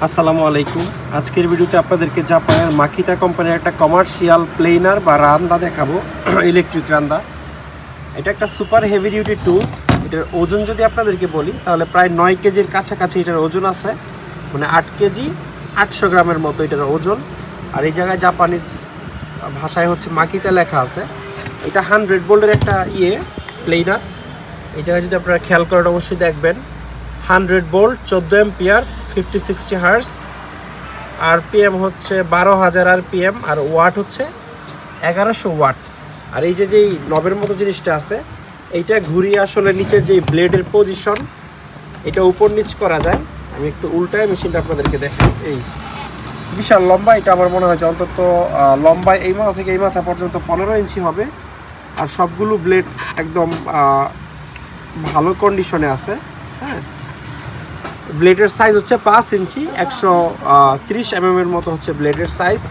আসসালামু আলাইকুম। আজকের ভিডিওতে আপনাদেরকে জাপানের মাকিতা কোম্পানির একটা কমার্শিয়াল প্লেনার বা রান্দা দেখাবো। ইলেকট্রিক রান্দা। এটা একটা সুপার হেভি ডিউটি টুলস। এটার ওজন যদি আপনাদেরকে বলি তাহলে প্রায় 9 কেজির কাছাকাছি এটার ওজন আছে, মানে 8 কেজি 800 গ্রামের মতো এটার ওজন। আর এই জায়গায় জাপানিজ ভাষায় হচ্ছে মাকিতা লেখা আছে। এটা 100 ভোল্টের একটা প্লেনার। এই জায়গায় যদি আপনারা খেয়াল করেন অবশ্যই দেখবেন 100 ভোল্ট 14 এম্পিয়ার 50-60 হার্স, আরপিএম হচ্ছে 12,000 আরপিএম, আর ওয়াট হচ্ছে 1100 ওয়াট। আর এই যে নবের মতো জিনিসটা আছে এইটা ঘুরিয়ে আসলে নিচের যে ব্লেডের পজিশন এটা উপর নিচ করা যায়। আমি একটু উল্টায় মেশিনটা আপনাদেরকে দেখাই। এই বিশাল লম্বা, এটা আমার মনে হয় যে অন্তত লম্বায় এই মাথা থেকে এই মাথা পর্যন্ত 15 ইঞ্চি হবে। আর সবগুলো ব্লেড একদম ভালো কন্ডিশনে আছে। হ্যাঁ, ব্লেডের সাইজ হচ্ছে 5 ইঞ্চি, 130 এর মতো হচ্ছে ব্লেডের সাইজ।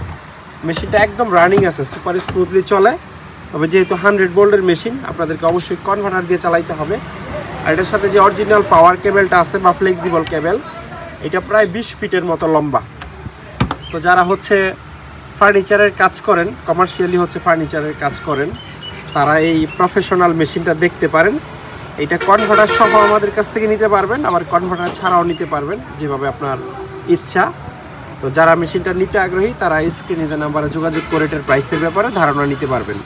মেশিনটা একদম রানিং আছে, সুপার স্মুথলি চলে। তবে যেহেতু 100 ভোল্টের মেশিন আপনাদেরকে অবশ্যই কনভার্টার দিয়ে চালাইতে হবে। আর এটার সাথে যে অরিজিনাল পাওয়ার কেবেলটা আছে বা ফ্লেক্সিবল কেবেল, এটা প্রায় 20 ফিটের মতো লম্বা। তো যারা হচ্ছে ফার্নিচারের কাজ করেন, কমার্শিয়ালি হচ্ছে ফার্নিচারের কাজ করেন, তারা এই প্রফেশনাল মেশিনটা দেখতে পারেন। এটা কনভার্টার সহ আমাদের কাছ থেকে নিতে পারবেন, আবার কনভার্টার ছাড়াও নিতে পারবেন, যেভাবে আপনার ইচ্ছা। তো যারা মেশিনটা নিতে আগ্রহী তারা স্ক্রিনে দেওয়া নাম্বারে যোগাযোগ করে এটার প্রাইসের ব্যাপারে ধারণা নিতে পারবেন।